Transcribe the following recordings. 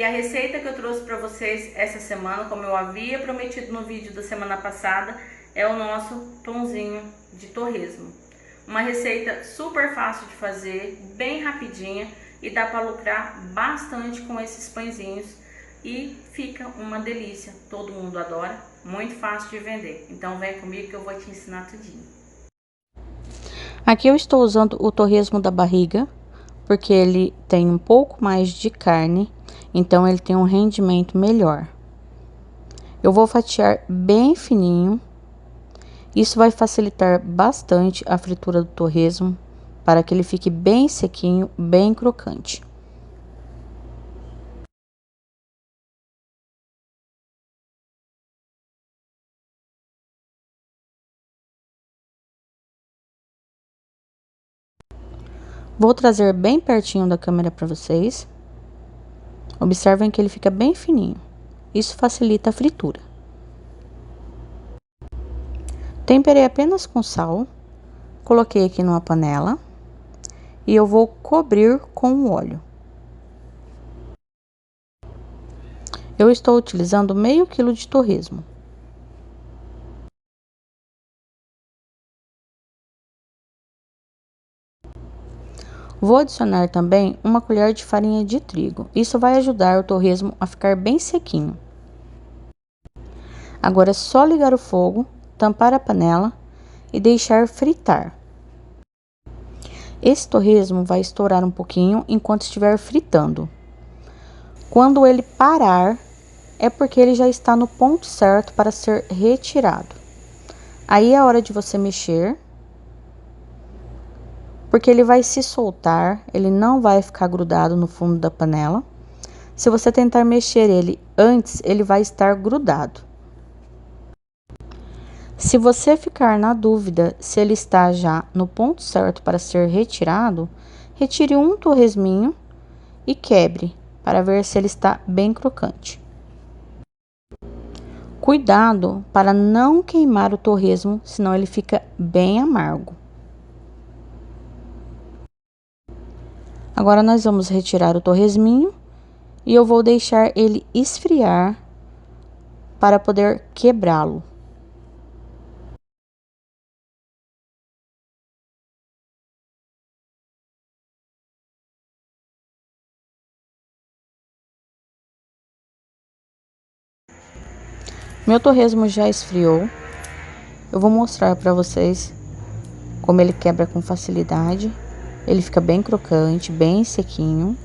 a receita que eu trouxe para vocês essa semana, como eu havia prometido no vídeo da semana passada, é o nosso pãozinho de torresmo. Uma receita super fácil de fazer, bem rapidinha, e dá para lucrar bastante com esses pãezinhos e fica uma delícia. Todo mundo adora, muito fácil de vender. Então vem comigo que eu vou te ensinar tudinho. Aqui eu estou usando o torresmo da barriga, porque ele tem um pouco mais de carne, então ele tem um rendimento melhor. Eu vou fatiar bem fininho. Isso vai facilitar bastante a fritura do torresmo, para que ele fique bem sequinho, bem crocante. Vou trazer bem pertinho da câmera para vocês. Observem que ele fica bem fininho. Isso facilita a fritura. Temperei apenas com sal. Coloquei aqui numa panela. E eu vou cobrir com o óleo. Eu estou utilizando meio quilo de torresmo. Vou adicionar também uma colher de farinha de trigo. Isso vai ajudar o torresmo a ficar bem sequinho. Agora é só ligar o fogo, tampar a panela e deixar fritar. Esse torresmo vai estourar um pouquinho enquanto estiver fritando. Quando ele parar, é porque ele já está no ponto certo para ser retirado. Aí é a hora de você mexer, porque ele vai se soltar, ele não vai ficar grudado no fundo da panela. Se você tentar mexer ele antes, ele vai estar grudado. Se você ficar na dúvida se ele está já no ponto certo para ser retirado, retire um torresminho e quebre para ver se ele está bem crocante. Cuidado para não queimar o torresmo, senão ele fica bem amargo. Agora nós vamos retirar o torresminho e eu vou deixar ele esfriar para poder quebrá-lo. Meu torresmo já esfriou. Eu vou mostrar para vocês como ele quebra com facilidade. Ele fica bem crocante, bem sequinho.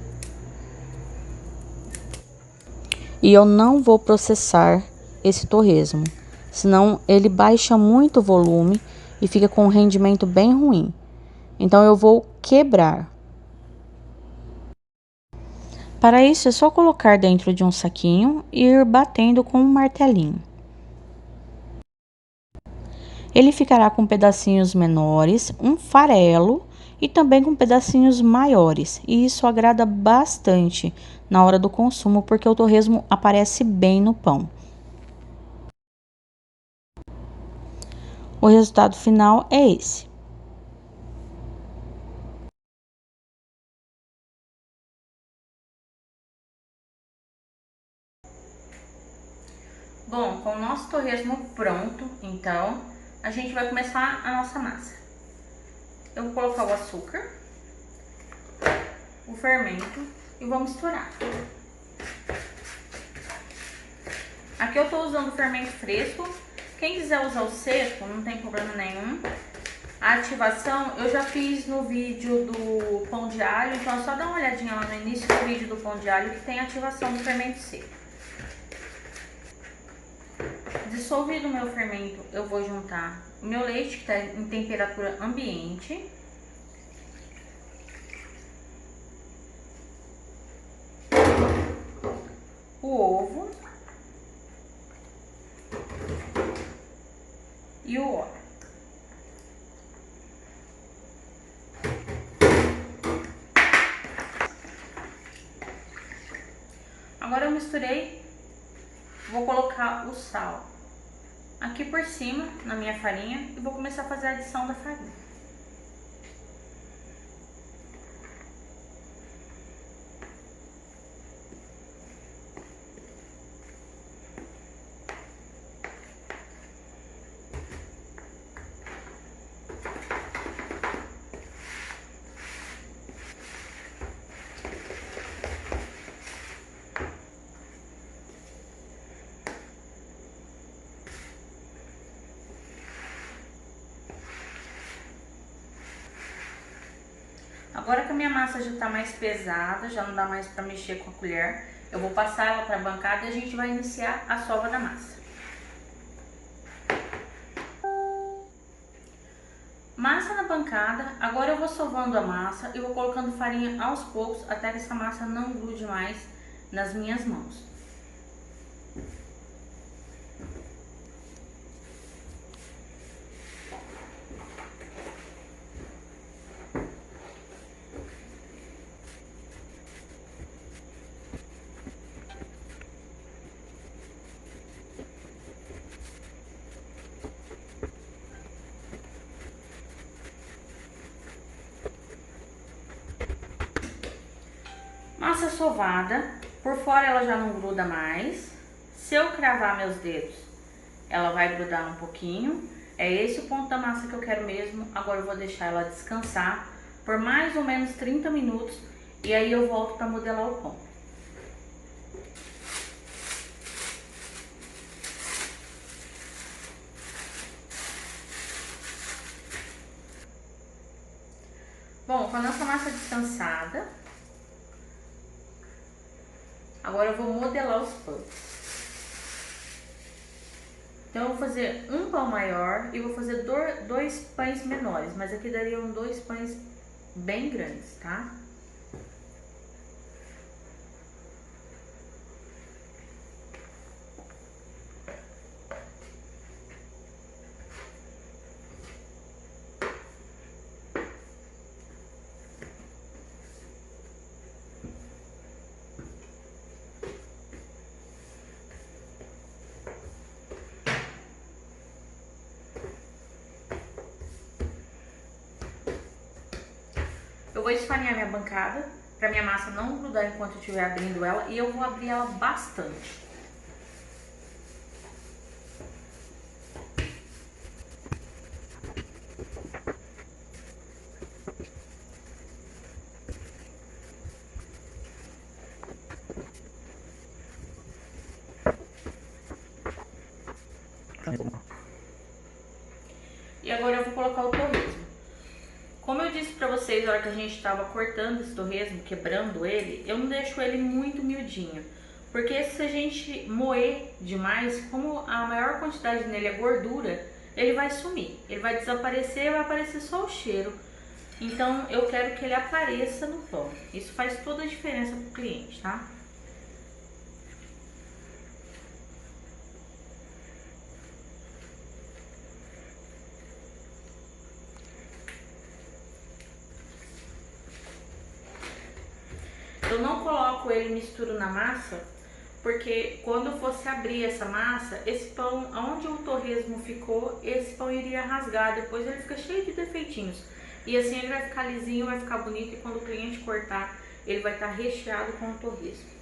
E eu não vou processar esse torresmo, senão ele baixa muito o volume e fica com um rendimento bem ruim. Então eu vou quebrar. Para isso é só colocar dentro de um saquinho e ir batendo com um martelinho. Ele ficará com pedacinhos menores, um farelo e também com pedacinhos maiores. E isso agrada bastante na hora do consumo, porque o torresmo aparece bem no pão. O resultado final é esse. Bom, com o nosso torresmo pronto, então, a gente vai começar a nossa massa. Eu vou colocar o açúcar, o fermento e vou misturar. Aqui eu tô usando o fermento fresco. Quem quiser usar o seco, não tem problema nenhum. A ativação eu já fiz no vídeo do pão de alho, então é só dar uma olhadinha lá no início do vídeo do pão de alho que tem a ativação do fermento seco. Dissolvido o meu fermento, eu vou juntar o meu leite, que está em temperatura ambiente. O ovo. E o óleo. Agora eu misturei, vou colocar o sal aqui por cima, na minha farinha, e vou começar a fazer a adição da farinha. Agora que a minha massa já tá mais pesada, já não dá mais pra mexer com a colher, eu vou passar ela pra bancada e a gente vai iniciar a sova da massa. Massa na bancada, agora eu vou sovando a massa e vou colocando farinha aos poucos até que essa massa não grude mais nas minhas mãos. Massa sovada, por fora ela já não gruda mais. Se eu cravar meus dedos, ela vai grudar um pouquinho. É esse o ponto da massa que eu quero mesmo. Agora eu vou deixar ela descansar por mais ou menos 30 minutos e aí eu volto para modelar o pão. Bom, com a nossa massa descansada, agora eu vou modelar os pães. Então eu vou fazer um pão maior e vou fazer dois pães menores, mas aqui dariam 2 pães bem grandes, tá? Eu vou esfarinhar minha bancada para minha massa não grudar enquanto eu estiver abrindo ela e eu vou abrir ela bastante. E agora eu vou colocar o torresmo. Como eu disse pra vocês na hora que a gente tava cortando esse torresmo, quebrando ele, eu não deixo ele muito miudinho. Porque se a gente moer demais, como a maior quantidade nele é gordura, ele vai sumir. Ele vai desaparecer, vai aparecer só o cheiro. Então eu quero que ele apareça no pão. Isso faz toda a diferença pro cliente, tá? Eu não coloco ele misturo na massa, porque quando eu fosse abrir essa massa, esse pão, onde o torresmo ficou, esse pão iria rasgar, depois ele fica cheio de defeitinhos. E assim ele vai ficar lisinho, vai ficar bonito e quando o cliente cortar, ele vai estar recheado com o torresmo.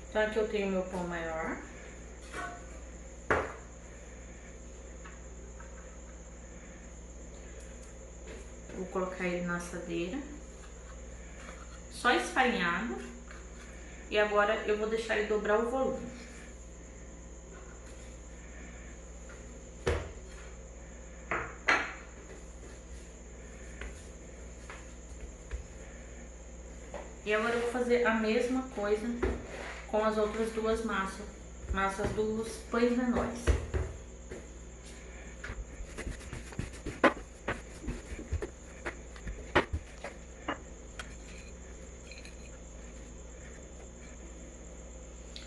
Então aqui eu tenho meu pão maior. Vou colocar ele na assadeira. Só esfarinhado. E agora eu vou deixar ele dobrar o volume. E agora eu vou fazer a mesma coisa com as outras duas massas dos pães menores.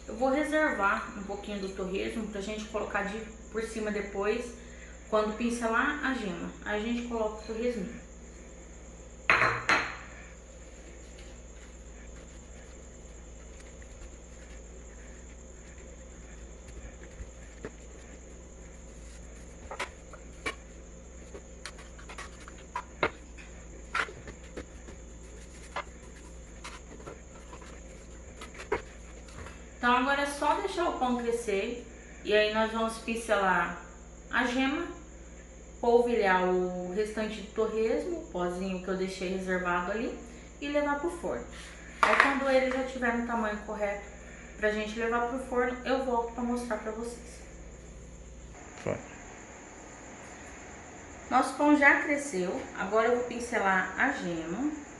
Eu vou reservar um pouquinho do torresmo pra gente colocar por cima depois, quando pincelar a gema. Aí a gente coloca o torresminho. Então agora é só deixar o pão crescer e aí nós vamos pincelar a gema, polvilhar o restante de torresmo, o pozinho que eu deixei reservado ali, e levar pro forno. Aí quando ele já tiver no tamanho correto pra gente levar pro forno, eu volto pra mostrar pra vocês. Foi. Nosso pão já cresceu, agora eu vou pincelar a gema.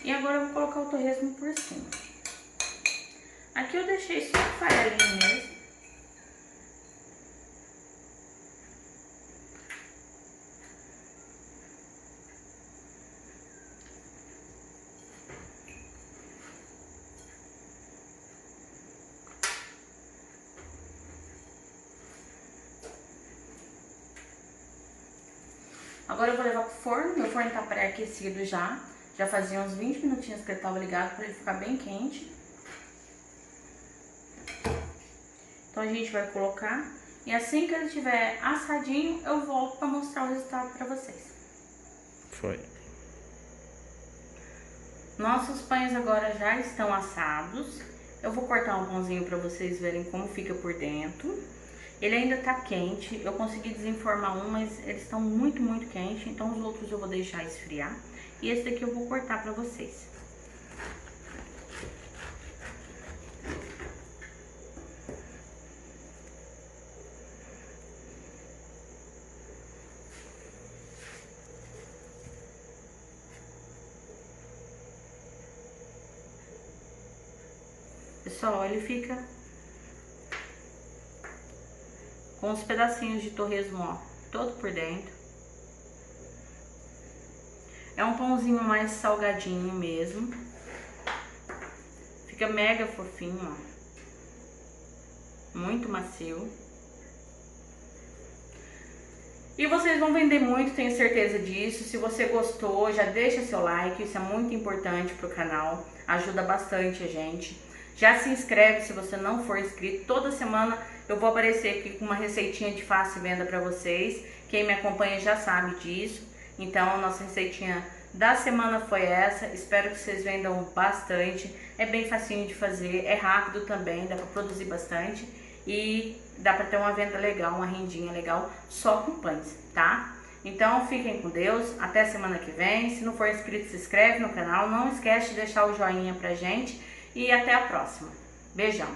E agora eu vou colocar o torresmo por cima. Aqui eu deixei só um farelinho mesmo. Agora eu vou levar pro forno, meu forno tá pré-aquecido já. Já fazia uns 20 minutinhos que ele tava ligado para ele ficar bem quente. Então a gente vai colocar e assim que ele estiver assadinho, eu volto para mostrar o resultado para vocês. Foi. Nossos pães agora já estão assados. Eu vou cortar um pãozinho para vocês verem como fica por dentro. Ele ainda tá quente, eu consegui desenformar um, mas eles estão muito quentes, então os outros eu vou deixar esfriar. E esse daqui eu vou cortar pra vocês. Pessoal, ele fica com os pedacinhos de torresmo, ó, todo por dentro. É um pãozinho mais salgadinho mesmo. Fica mega fofinho, ó. Muito macio. E vocês vão vender muito, tenho certeza disso. Se você gostou, já deixa seu like, isso é muito importante pro canal. Ajuda bastante a gente. Já se inscreve se você não for inscrito. Toda semana eu vou aparecer aqui com uma receitinha de fácil venda pra vocês. Quem me acompanha já sabe disso. Então, a nossa receitinha da semana foi essa. Espero que vocês vendam bastante. É bem facinho de fazer, é rápido também, dá pra produzir bastante. E dá pra ter uma venda legal, uma rendinha legal, só com pães, tá? Então, fiquem com Deus. Até semana que vem. Se não for inscrito, se inscreve no canal. Não esquece de deixar o joinha pra gente. E até a próxima. Beijão!